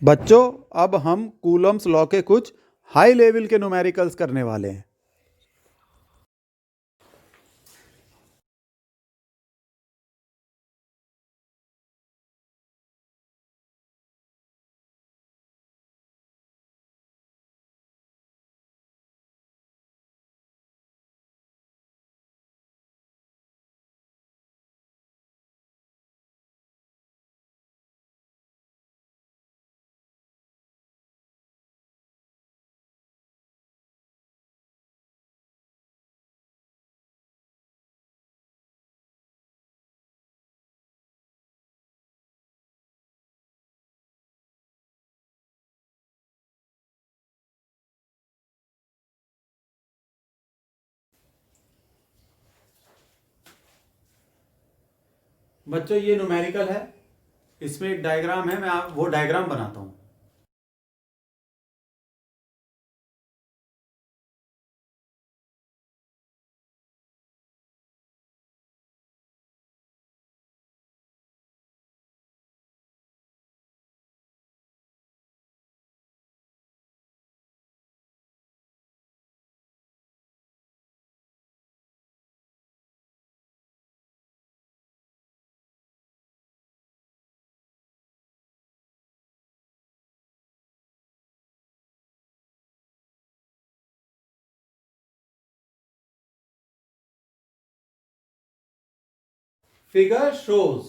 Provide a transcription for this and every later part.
बच्चों, अब हम कूलम्स लॉ के कुछ हाई लेवल के न्यूमेरिकल्स करने वाले हैं। बच्चों, ये न्यूमेरिकल है, इसमें एक डायग्राम है, मैं वो डायग्राम बनाता हूँ। Figure shows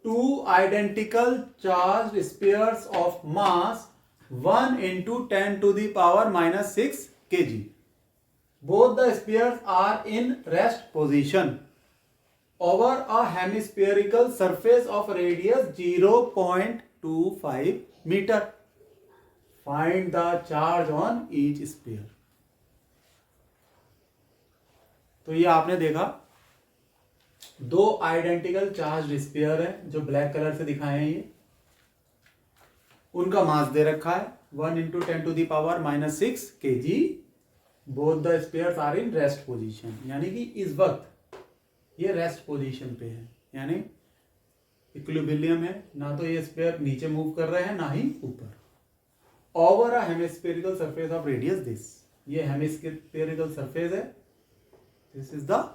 two identical charged spheres of mass 1 into 10 to the power minus 6 kg. Both the spheres are in rest position over a hemispherical surface of radius 0.25 meter. Find the charge on each sphere. तो ये आपने देखा, दो identical charge sphere है जो black colour से दिखाए हैं। ये उनका मास दे रखा है 1 into 10 to the power minus 6 kg. Both the spheres are in rest position, यानी कि इस वक्त ये रेस्ट पोजीशन पे है, यानी इक्विलिब्रियम है। ना तो ये स्फीयर नीचे मूव कर रहे हैं, ना ही ऊपर। Over a hemispherical surface of radius this, ये हेमिस्फेरिकल सरफेस है। This is the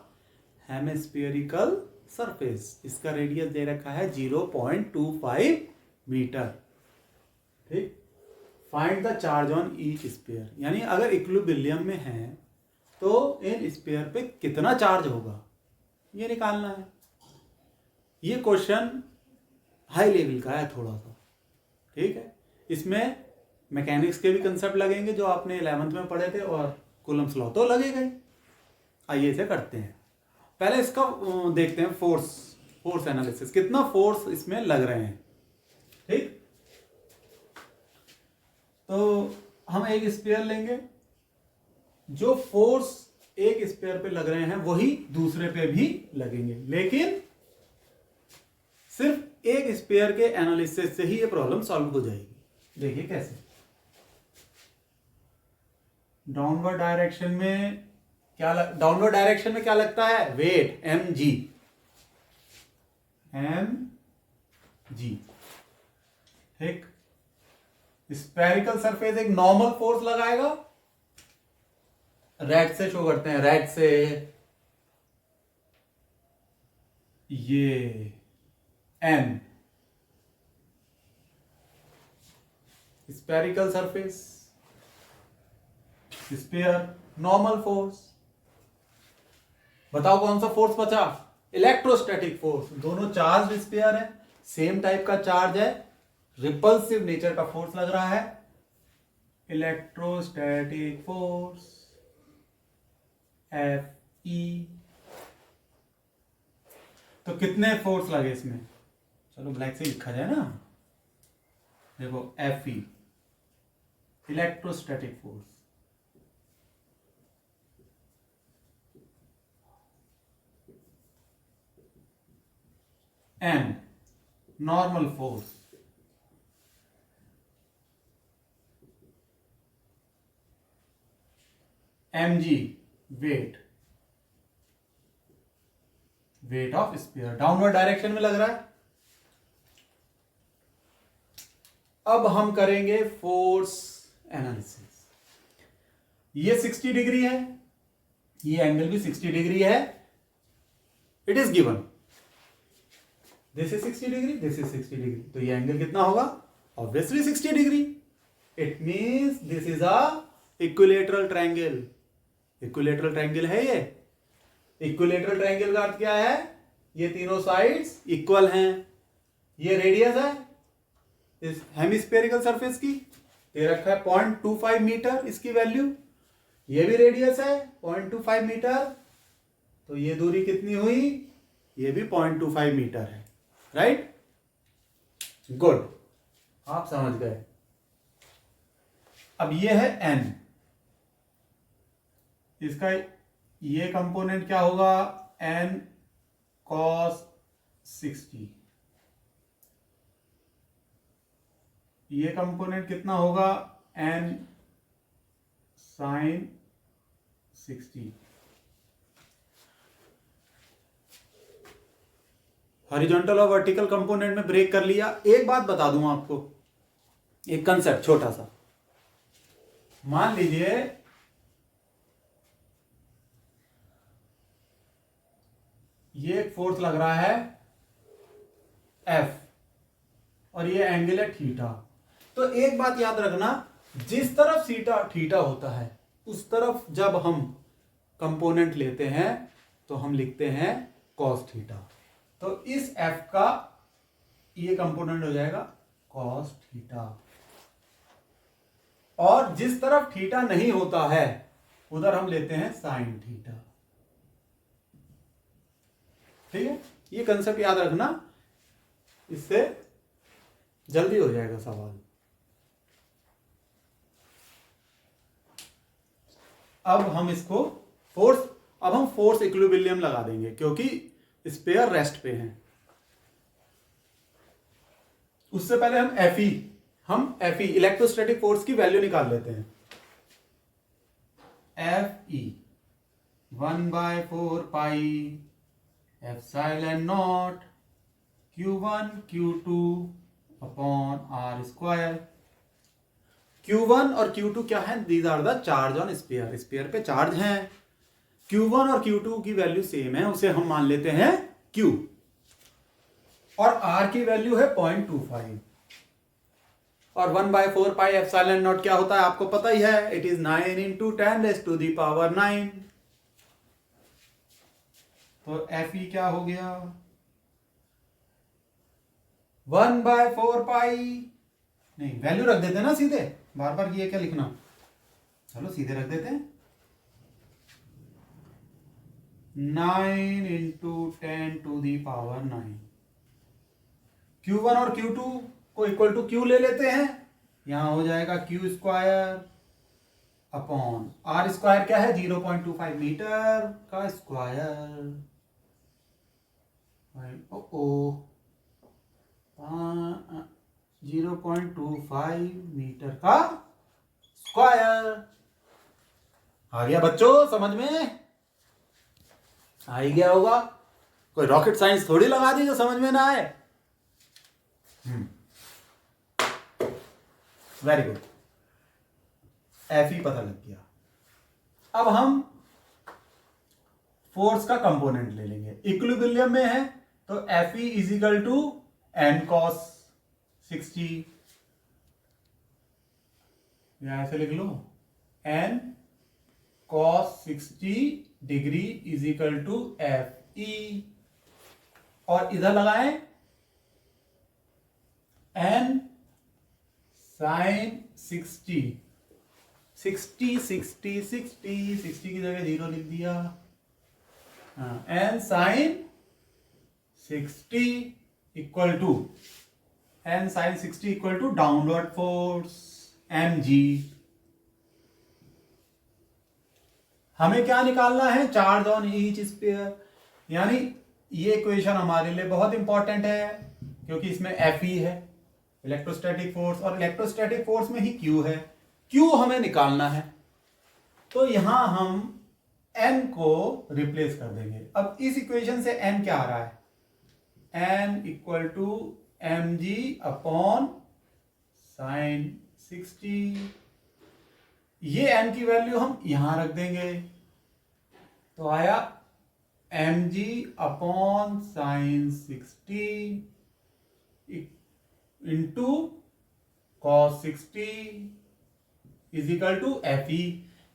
hemispherical surface, इसका रेडियस दे रखा है 0.25 मीटर। ठीक। Find the charge on each sphere, यानी अगर इक्विलिब्रियम में है तो इन स्फीयर पे कितना चार्ज होगा ये निकालना है। ये क्वेश्चन हाई लेवल का है थोड़ा सा, ठीक है। इसमें मैकेनिक्स के भी कंसेप्ट लगेंगे जो आपने 11th में पढ़े थे, और कूलम्स लॉ तो लगेगा ही। आइए इसे करते हैं। पहले इसका देखते हैं फोर्स एनालिसिस, कितना फोर्स इसमें लग रहे हैं। ठीक। तो हम एक स्फीयर लेंगे, जो फोर्स एक स्फीयर पे लग रहे हैं वही दूसरे पे भी लगेंगे, लेकिन सिर्फ एक स्फीयर के एनालिसिस से ही ये प्रॉब्लम सॉल्व हो जाएगी। देखिए कैसे। डाउनवर्ड डायरेक्शन में क्या लगता है? Weight mg। ठीक। स्फेरिकल सरफेस एक नॉर्मल फोर्स लगाएगा, रेड से शो करते हैं, रेड से ये n। Spherical surface, sphere, normal force. बताओ कौन सा फोर्स बचा? Electrostatic force. दोनों चार्ज स्फीयर है, सेम टाइप का चार्ज है, रिपल्सिव नेचर का फोर्स लग रहा है, इलेक्ट्रोस्टैटिक फोर्स Fe। तो कितने फोर्स लगे इसमें? चलो ब्लैक से लिखा जाए ना। देखो Fe, electrostatic force, N normal force, mg weight of sphere. Downward direction में लग रहा है, अब हम करेंगे फोर्स एनालिसिस। ये 60 डिग्री है, ये एंगल भी 60 डिग्री है, it is given. This is 60 degree, this is 60 degree, तो ये एंगल कितना होगा? Obviously 60 degree. It means this is a equilateral triangle. Equilateral triangle है ये। इक्विलैटरल ट्रायंगल का अर्थ क्या है? ये तीनों साइड्स इक्वल हैं। ये रेडियस है इस हेमिस्फेरिकल सरफेस की, दे रखा है 0.25 मीटर इसकी वैल्यू। ये भी रेडियस है 0.25 मीटर, तो ये दूरी कितनी हुई? ये भी 0.25 मीटर है, राइट? गुड, आप समझ गए। अब ये है n, इसका ये कंपोनेंट क्या होगा? n cos 60। ये कंपोनेंट कितना होगा? n sin 60। हॉरिजॉन्टल और वर्टिकल कंपोनेंट में ब्रेक कर लिया। एक बात बता दूं आपको, एक कंसेप्ट छोटा सा। मान लीजिए ये एक फोर्स लग रहा है F और ये एंगल है थीटा। तो एक बात याद रखना, जिस तरफ थीटा होता है उस तरफ जब हम कंपोनेंट लेते हैं तो हम लिखते हैं cos थीटा। तो इस F का ये कंपोनेंट हो जाएगा cos थीटा, और जिस तरफ थीटा नहीं होता है उधर हम लेते हैं sin थीटा। ठीक है, ये कंसेप्ट याद रखना, इससे जल्दी हो जाएगा सवाल। अब हम इसको फोर्स इक्विलिब्रियम लगा देंगे क्योंकि स्पेयर रेस्ट पे हैं। उससे पहले हम Fe इलेक्ट्रोस्टैटिक फोर्स की वैल्यू निकाल लेते हैं। Fe 1/4 pi epsilon naught Q1 Q2 upon R square. Q1 और Q2 क्या है? These are the charge on sphere. Sphere पे चार्ज हैं। Q1 और Q2 की वैल्यू सेम है, उसे हम मान लेते हैं Q, और R की वैल्यू है 0.25, और 1/4 पाई एप्सिलॉन नॉट क्या होता है आपको पता ही है, इट इज 9 into 10⁹9। तो Fe क्या हो गया? 1/4 पाई, नहीं वैल्यू रख देते ना सीधे, बार बार ये क्या लिखना, चलो सीधे रख देते हैं। 9 into 10⁹9। Q1 और Q2 को इक्वल टू Q ले लेते हैं, यहां हो जाएगा Q square upon R square क्या है? 0.25 मीटर का स्क्वायर। ओ 0.25 मीटर का स्क्वायर। आ गया बच्चों समझ में? आ ही गया होगा, कोई रॉकेट साइंस थोड़ी लगा दी जो समझ में ना आए। वेरी गुड, Fe पता लग गया। अब हम फोर्स का कंपोनेंट ले लेंगे, इक्विलिब्रियम में है तो Fe is equal to n cos 60, या ऐसे लिख लो n cos 60 degree is equal to Fe, और इधर लगाएं n sin 60 की जगह 0 लिख दिया। n sin 60 equal to downward force mg। हमें क्या निकालना है? Charge on each sphere. यानी ये इक्वेशन हमारे लिए बहुत इंपॉर्टेंट है क्योंकि इसमें Fe है इलेक्ट्रोस्टैटिक फोर्स, और इलेक्ट्रोस्टैटिक फोर्स में ही Q है। Q हमें निकालना है, तो यहां हम n को रिप्लेस कर देंगे। अब इस इक्वेशन से n क्या आ रहा है? n equal to mg upon sine 60। ये n की वैल्यू हम यहां रख देंगे, तो आया mg upon sine 60 into cos 60 is equal to FE।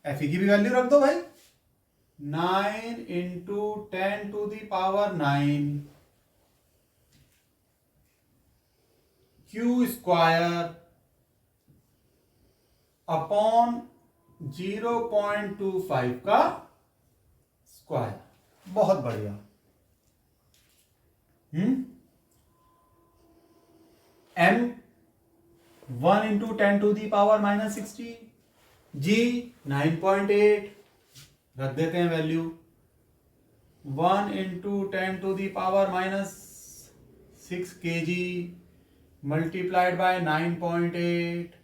FE की भी वैल्यू रख दो भाई, 9 into 10 to the power 9 Q square upon 0.25 का स्क्वायर। बहुत बढ़िया। m 1 into 10 to the power -60, g 9.8 रख देते हैं value, 1 into 10 to the power -6 kg multiplied by 9.8।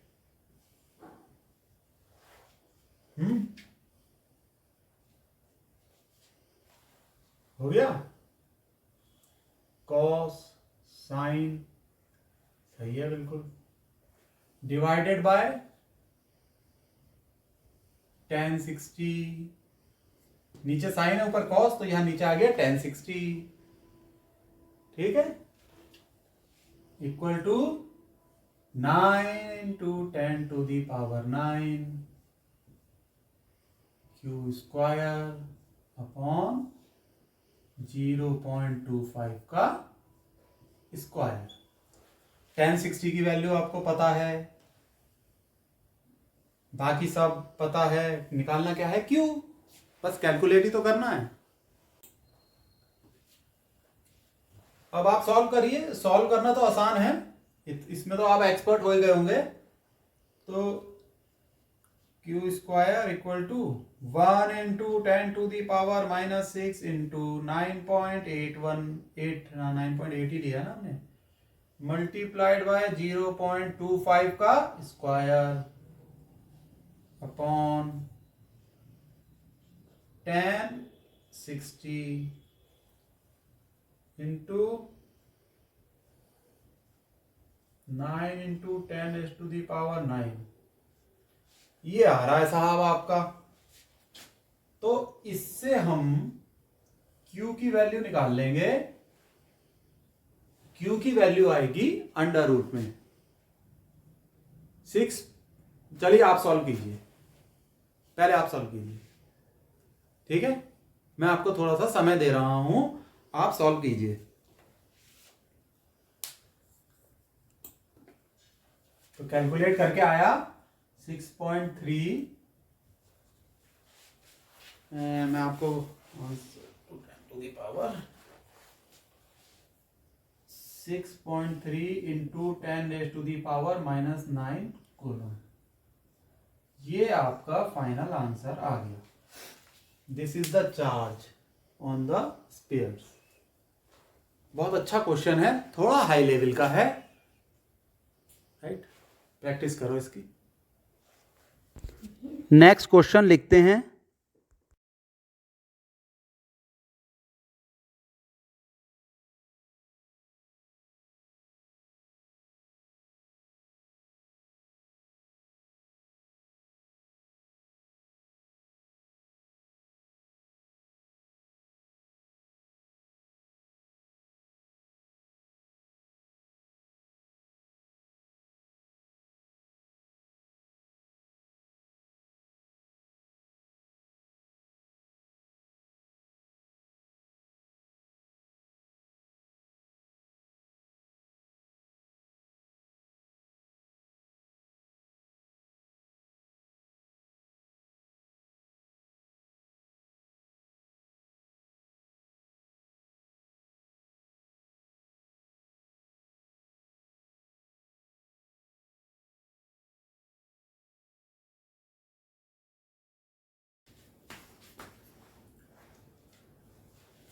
हो गया। कॉस साइन सही है बिल्कुल, डिवाइडेड बाय 1060, नीचे साइन है ऊपर कॉस, तो यहां नीचे आ गया 1060। ठीक है, equal to 9 into 10 to the power 9 Q square upon 0.25 का स्क्वायर। 1060 की वैल्यू आपको पता है, बाकी सब पता है, निकालना क्या है क्यू, बस कैलकुलेट ही तो करना है। अब आप सॉल्व करिए, सॉल्व करना तो आसान है, इसमें तो आप एक्सपर्ट हो गए होंगे। तो Q square equal to 1 into 10 to the power -6 into 9.818 9.8 ही लिया ना हमने, मल्टीप्लाइड बाय 0.25 का square upon 1060 into 9 into 10 to the power 9। ये आ रहा है साहब आपका। तो इससे हम Q की वैल्यू निकाल लेंगे। Q की वैल्यू आएगी अंडर रूट में 6। चलिए आप सॉल्व कीजिए, पहले आप सॉल्व कीजिए। ठीक है, मैं आपको थोड़ा सा समय दे रहा हूं, आप सॉल्व कीजिए। तो कैलकुलेट करके आया 6.3, मैं आपको to the power 6.3 into 10 to the power -9 coulomb. ये आपका फाइनल आंसर आ गया। This is the charge on the spheres. बहुत अच्छा क्वेश्चन है, थोड़ा हाई लेवल का है, राइट। प्रैक्टिस करो इसकी। नेक्स्ट क्वेश्चन लिखते हैं।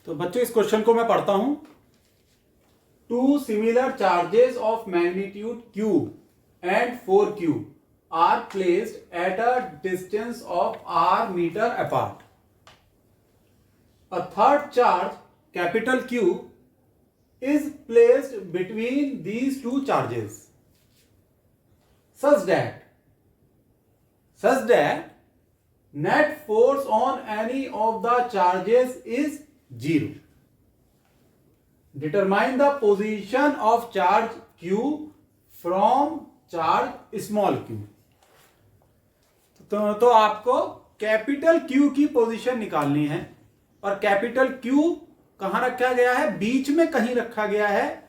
तो बच्चों इस क्वेश्चन को मैं पढ़ता हूं। Two similar charges of magnitude Q and 4Q are placed at a distance of R meter apart. A third charge, capital Q, is placed between these two charges. such that net force on any of the charges is 0. Determine the position of charge q from charge small q. तो आपको capital Q की position निकालनी है, और capital Q कहां रखा गया है? बीच में कहीं रखा गया है,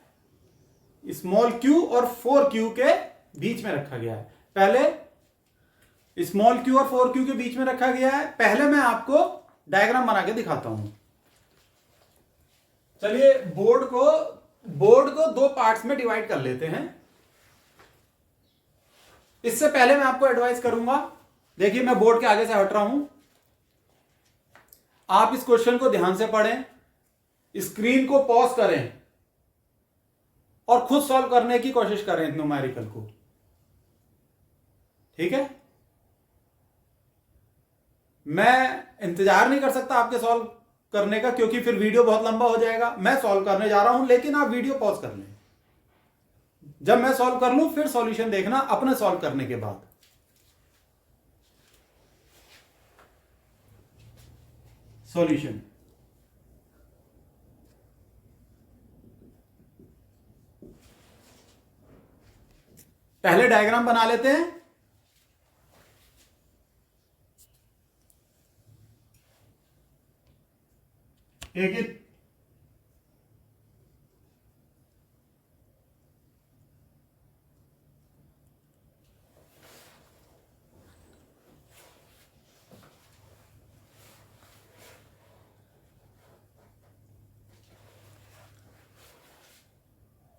स्मॉल q और 4q के बीच में रखा गया है। पहले स्मॉल q और 4q के बीच में रखा गया है। पहले मैं आपको डायग्राम बना के दिखाता हूं। चलिए बोर्ड को दो पार्ट्स में डिवाइड कर लेते हैं। इससे पहले मैं आपको एडवाइस करूंगा, देखिए मैं बोर्ड के आगे से हट रहा हूं, आप इस क्वेश्चन को ध्यान से पढ़ें, स्क्रीन को पॉज करें और खुद सॉल्व करने की कोशिश करें न्यूमेरिकल को। ठीक है, मैं इंतजार नहीं कर सकता आपके सॉल्व करने का, क्योंकि फिर वीडियो बहुत लंबा हो जाएगा। मैं सॉल्व करने जा रहा हूं, लेकिन आप वीडियो पॉज कर लें। जब मैं सॉल्व कर लूं फिर सॉल्यूशन देखना अपने सॉल्व करने के बाद। सॉल्यूशन पहले डायग्राम बना लेते हैं। एक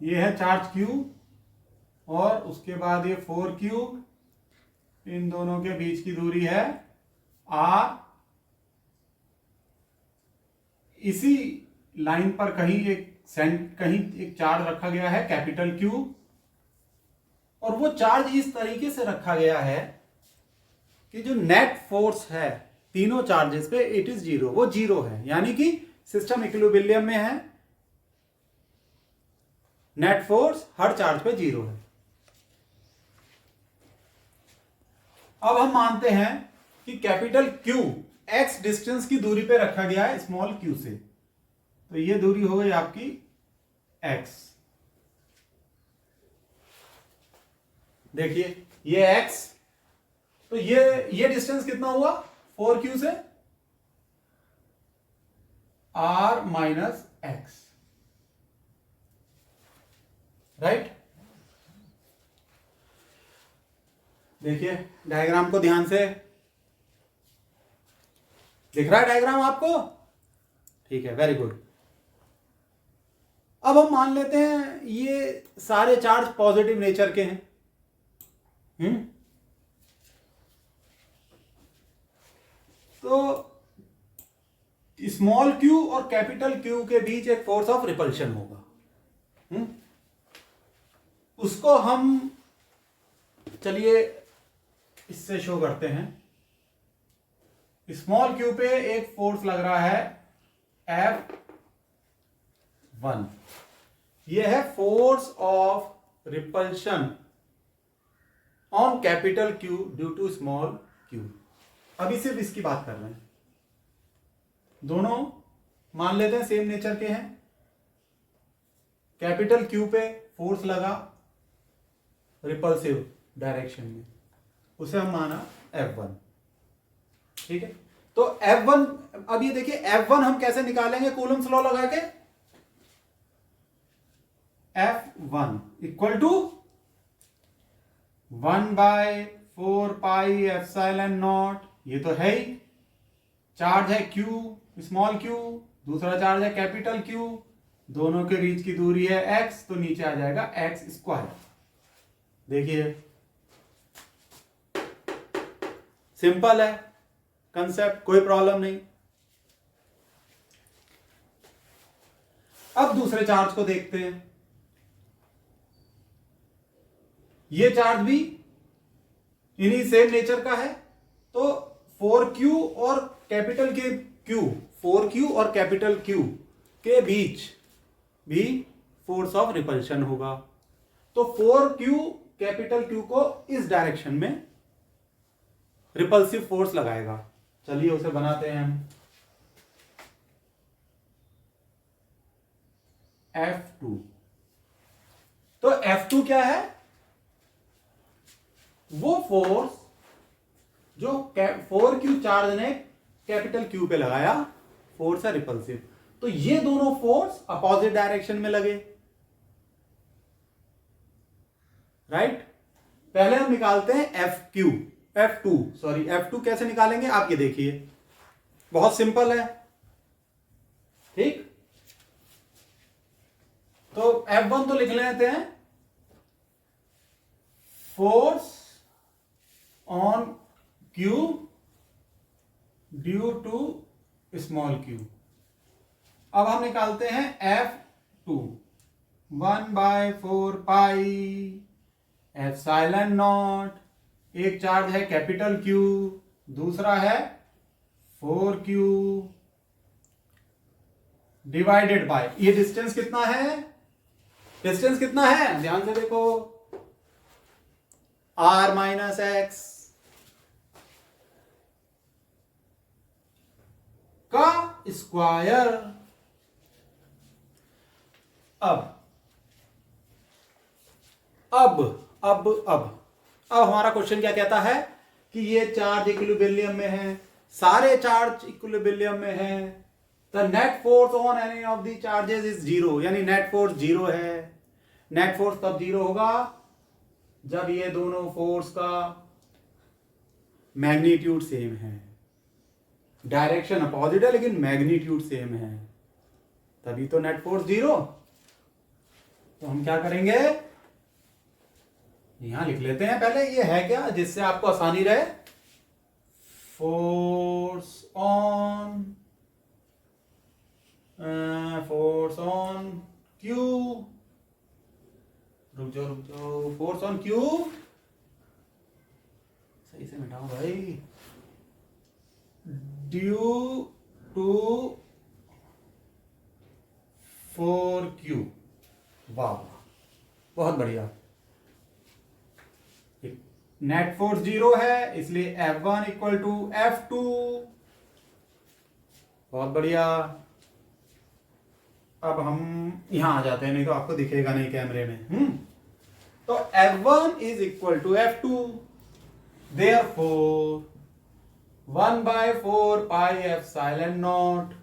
ये है चार्ज Q और उसके बाद ये 4Q, इन दोनों के बीच की दूरी है R। इसी लाइन पर कहीं एक चार्ज रखा गया है कैपिटल Q, और वो चार्ज इस तरीके से रखा गया है कि जो नेट फोर्स है तीनों चार्जेस पे इट इज 0, वो 0 है, यानी कि सिस्टम इक्विलिब्रियम में है। नेट फोर्स हर चार्ज पे 0 है। अब हम मानते हैं कि कैपिटल Q x डिस्टेंस की दूरी पे रखा गया है स्मॉल q से, तो ये दूरी हो गई आपकी x। देखिए ये x, तो ये डिस्टेंस कितना हुआ 4q से r माइनस x, राइट। देखिए डायग्राम को ध्यान से, दिख रहा है डायग्राम आपको? ठीक है, वेरी गुड। अब हम मान लेते हैं ये सारे चार्ज पॉजिटिव नेचर के हैं। तो स्मॉल q और कैपिटल Q के बीच एक फोर्स ऑफ रिपल्शन होगा। उसको हम चलिए इससे शो करते हैं। स्मॉल q पे एक फोर्स लग रहा है F1, ये है force of repulsion on capital Q due to small q। अभी सिर्फ इसकी बात कर रहे हैं, दोनों मान लेते हैं सेम नेचर के हैं। कैपिटल Q पे फोर्स लगा रिपल्सिव डायरेक्शन में, उसे हम माना F1। ठीक है, तो F1, अब ये देखिए F1 हम कैसे निकालेंगे कूलम्स लॉ लगा के? F1 इक्वल टू 1/4πε0, ये तो है ही। चार्ज है Q, स्मॉल q, दूसरा चार्ज है कैपिटल Q, दोनों के बीच की दूरी है x, तो नीचे आ जाएगा x स्क्वायर। देखिए सिंपल है कंसेप्ट, कोई प्रॉब्लम नहीं। अब दूसरे चार्ज को देखते हैं। ये चार्ज भी इन्हीं सेम नेचर का है, तो 4q और कैपिटल के q, 4q और कैपिटल Q के बीच भी फोर्स ऑफ रिपल्शन होगा। तो 4q कैपिटल क्यू को इस डायरेक्शन में रिपल्सिव फोर्स लगाएगा। चलिए उसे बनाते हैं हम। F2, तो F2 क्या है? वो फोर्स जो 4Q चार्ज ने कैपिटल क्यू पे लगाया, फोर्स है रिपल्सिव। तो ये दोनों फोर्स अपोजिट डायरेक्शन में लगे, राइट। पहले हम निकालते हैं F2 कैसे निकालेंगे आप ये देखिए, बहुत सिंपल है, ठीक। तो F1 तो लिख लेते हैं, force on Q due to small q। अब हम निकालते हैं F2, 1/4 पाई एप्सिलॉन नॉट। एक चार्ज है कैपिटल Q, दूसरा है 4Q डिवाइडेड बाय, ये डिस्टेंस कितना है? डिस्टेंस कितना है ध्यान से देखो, r माइनस एक्स का स्क्वायर। अब हमारा क्वेश्चन क्या कहता है कि ये चार्ज इक्विलिब्रियम में है, सारे चार्ज इक्विलिब्रियम में है। The net force on any of the charges is zero, यानी नेट फोर्स जीरो है। नेट फोर्स तब जीरो होगा जब ये दोनों फोर्स का मैग्नीट्यूड सेम है। डायरेक्शन अपोजिट है लेकिन मैग्नीट्यूड सेम है, तभी तो नेट फोर्स जीरो। तो हम क्या करेंगे, यहां लिख लेते हैं पहले ये है क्या, जिससे आपको आसानी रहे। फोर्स ऑन क्यू, रुक जाओ, फोर्स ऑन क्यू, सही से मिटाओ भाई, ड्यू टू 4Q। वाह, बहुत बढ़िया। नेट फोर्स जीरो है, इसलिए F1 इक्वल टू F2। बहुत बढ़िया। अब हम यहां आ जाते हैं, नहीं तो आपको दिखेगा नहीं कैमरे में। तो F1 is equal to F2, therefore 1/4 pi epsilon naught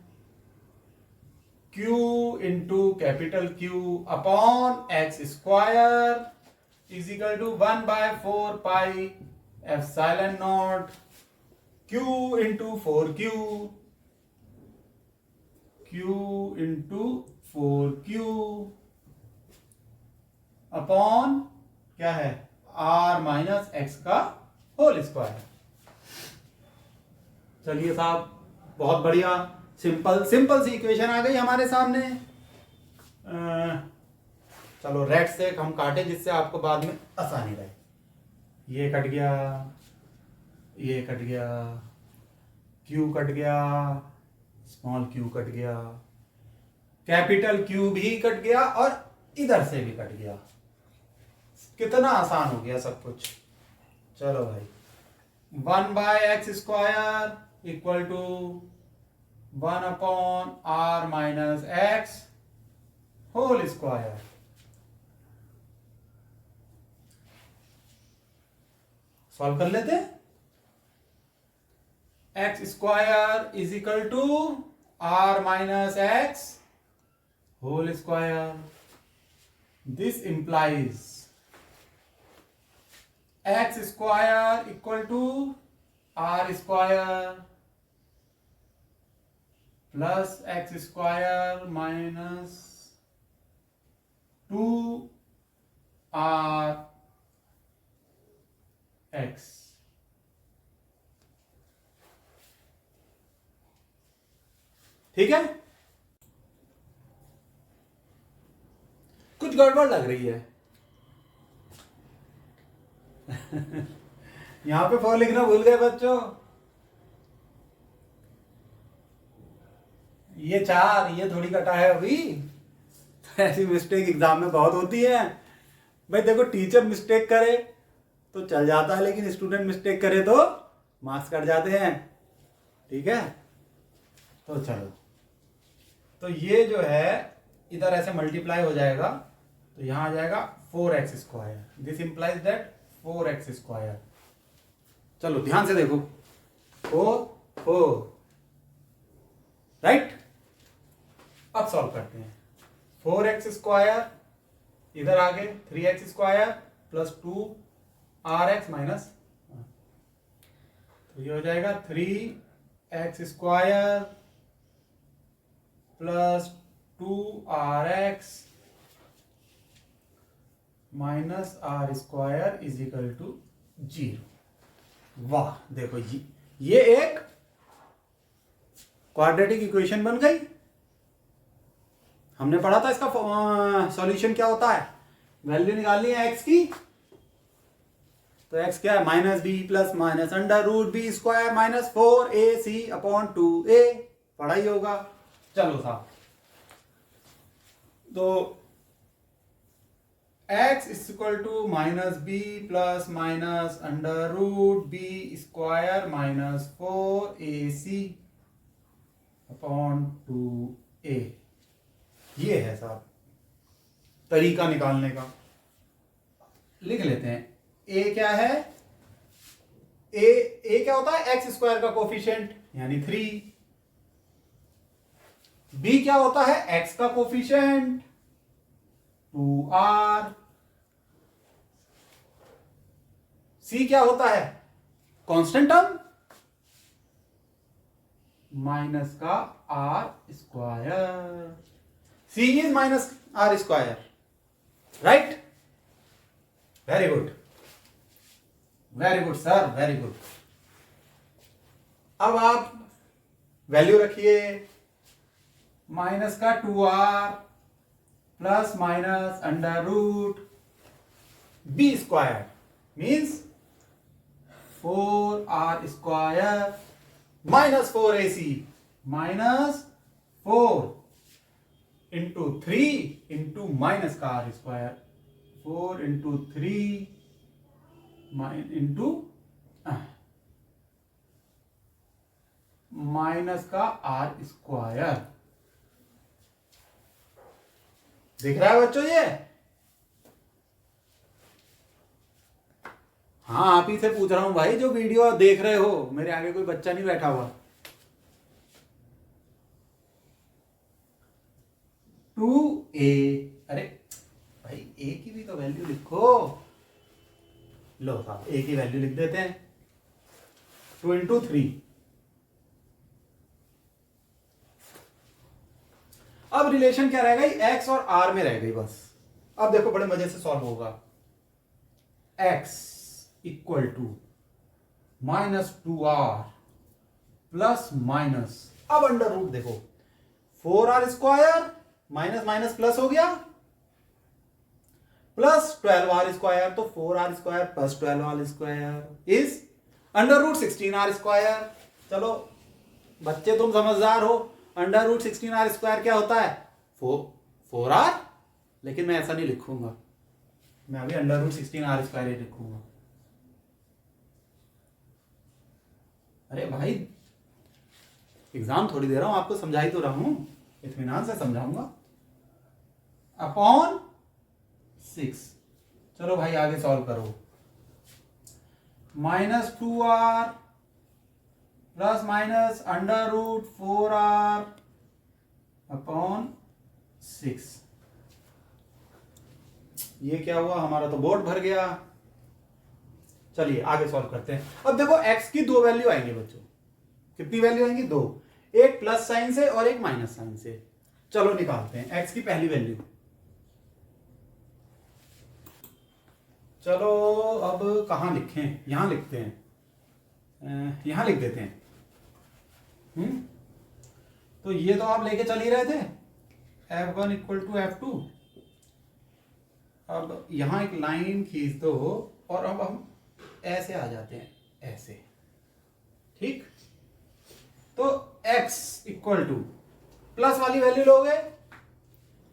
Q into capital Q upon x square is equal to 1/4 pi epsilon naught Q into 4Q, Q into 4Q upon क्या है, R माइनस एक्स का whole square. चलिए साहब, बहुत बढ़िया, simple सी equation आ गई हमारे सामने। चलो रेड से हम काटे जिससे आपको बाद में आसानी रहे। ये कट गया, ये कट गया, Q कट गया, स्मॉल q कट गया, कैपिटल Q भी कट गया और इधर से भी कट गया। कितना आसान हो गया सब कुछ। चलो भाई, 1/x square equal to 1 upon r minus x whole square. Solve कर लेते हैं। X square is equal to r minus x whole square. This implies x square equal to r square plus x square minus 2r x। ठीक है, कुछ गड़बड़ लग रही है। यहां पे 4 लिखना भूल गए बच्चों। ये 4 ये थोड़ी कटा है अभी। ऐसी मिस्टेक एग्जाम में बहुत होती है। भाई देखो टीचर मिस्टेक करे तो चल जाता है, लेकिन स्टूडेंट मिस्टेक करे तो मार्क्स कट जाते हैं। ठीक है, तो चलो, तो ये जो है इधर ऐसे मल्टीप्लाई हो जाएगा, तो यहां आ जाएगा 4x square. This implies that 4x square. चलो ध्यान से देखो, 4 राइट। अब सॉल्व करते हैं। 4x स्क्वायर इधर आगे 3x square plus 2rx minus, तो ये हो जाएगा 3x square plus 2rx minus r square is equal to 0। वाह देखो, ये एक क्वाड्रेटिक इक्वेशन बन गई। हमने पढ़ा था इसका सॉल्यूशन क्या होता है, वैल्यू निकालनी है x की, तो x क्या है, minus b plus minus under root b square minus 4ac upon 2a, पढ़ा ही होगा। चलो साहब, तो x is equal to minus b plus minus under root b square minus 4ac upon 2a। ये है साहब तरीका निकालने का। लिख लेते हैं। a क्या है, a क्या होता है, एक्स स्क्वायर का कोफिशिएंट यानी 3। b क्या होता है, x का कोफिशिएंट 2r। c क्या होता है, कांस्टेंट टर्म माइनस का r square. c is minus r square, right. Very good, very good sir, very good. अब आप वैल्यू रखिए, माइनस का 2r plus minus under root b square means 4r square minus 4ac minus 4 into 3 into minus का r square, 4 into 3 into minus का r square. दिख रहा है बच्चों ये? हाँ, आप ही से पूछ रहा हूं भाई, जो वीडियो देख रहे हो, मेरे आगे कोई बच्चा नहीं बैठा हुआ। 2a, अरे भाई a की भी तो वैल्यू लिखो। लो साहब, a की वैल्यू लिख देते हैं, 2 इंटू 3। अब रिलेशन क्या रह गई, x और r में रह गई बस। अब देखो बड़े मजे से सॉल्व होगा। x equal to minus 2r plus minus, अब अंडर रूट देखो, 4r square minus minus plus हो गया, प्लस 12r स्क्वायर, तो 4r square plus 12r square is under root 16r square. चलो बच्चे तुम समझदार हो, अंडर रूट 16r स्क्वायर क्या होता है, 4r, लेकिन मैं ऐसा नहीं लिखूंगा, मैं अभी अंडर रूट 16r स्क्वायर ही लिखूंगा। अरे भाई एग्जाम थोड़ी दे रहा हूं आपको, समझा ही तो रहा हूं, इत्मीनान से समझाऊंगा। अपॉन 6। चलो भाई आगे सॉल्व करो। Minus 2r plus minus under root 4r upon 6। ये क्या हुआ, हमारा तो बोर्ड भर गया। चलिए आगे सॉल्व करते हैं। अब देखो x की दो वैल्यू आएंगे बच्चों, कितनी वैल्यू आएंगी, दो, एक प्लस साइन से और एक माइनस साइन से। चलो निकालते हैं x की पहली वैल्यू। चलो अब कहां लिखें, यहां लिखते हैं, यहां लिख देते हैं। तो ये तो आप लेके चल ही रहे थे, f1 इक्वल टू f2। अब यहां एक लाइन खींच दो और अब हम ऐसे आ जाते हैं, ऐसे, ठीक। तो x इक्वल टू प्लस वाली वैल्यू लोगे,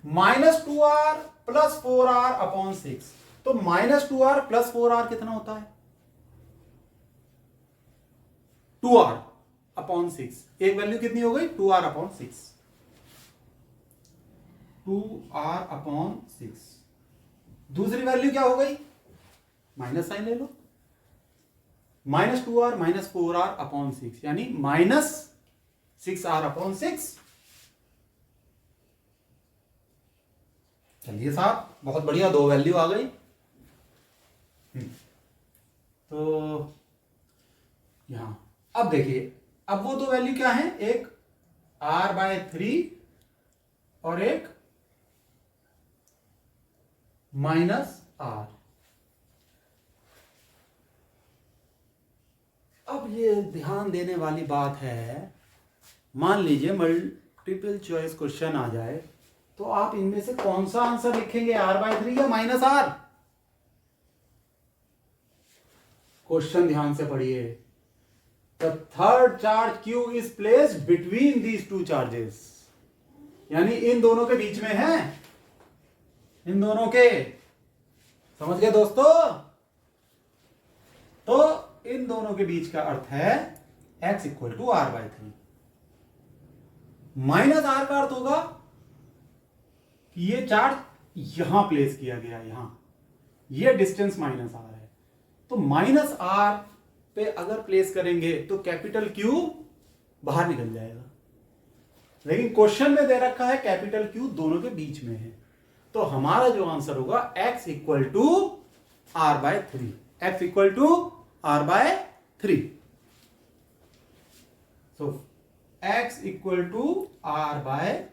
-2r प्लस 4r अपॉन 6। तो -2r प्लस 4r कितना होता है? 2r upon 6। एक वैल्यू कितनी हो गई? 2r upon 6। 2r upon 6। दूसरी वैल्यू क्या हो गई? माइनस साइन ले लो। -2r -4r अपॉन 6 यानी -6r अपॉन 6। चलिए साहब, बहुत बढ़िया, दो वैल्यू आ गई। तो यहां अब देखिए, अब वो दो वैल्यू क्या है? एक r/3 और एक -r। अब ये ध्यान देने वाली बात है, मान लीजिए मल्टीपल चॉइस क्वेश्चन आ जाए तो आप इनमें से कौन सा आंसर लिखेंगे, r/3 या -r? क्वेश्चन ध्यान से पढ़िए। The third charge Q is placed between these two charges, यानी इन दोनों के बीच में है, इन दोनों के, समझ गए दोस्तों? तो इन दोनों के बीच का अर्थ है x equal to r/3। -r का अर्थ होगा कि ये चार्ज यहां प्लेस किया गया, यहां, ये डिस्टेंस -r है, तो -r पे अगर प्लेस करेंगे तो कैपिटल Q बाहर निकल जाएगा। लेकिन क्वेश्चन में दे रखा है कैपिटल Q दोनों के बीच में है, तो हमारा जो आंसर होगा x equal to r/3। x equal to r/3। So x equal to r/3।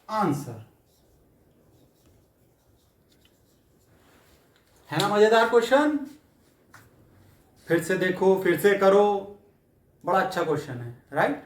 Answer है ना मजेदार क्वेश्चन? फिर से देखो, फिर से करो, बड़ा अच्छा क्वेश्चन है, राइट?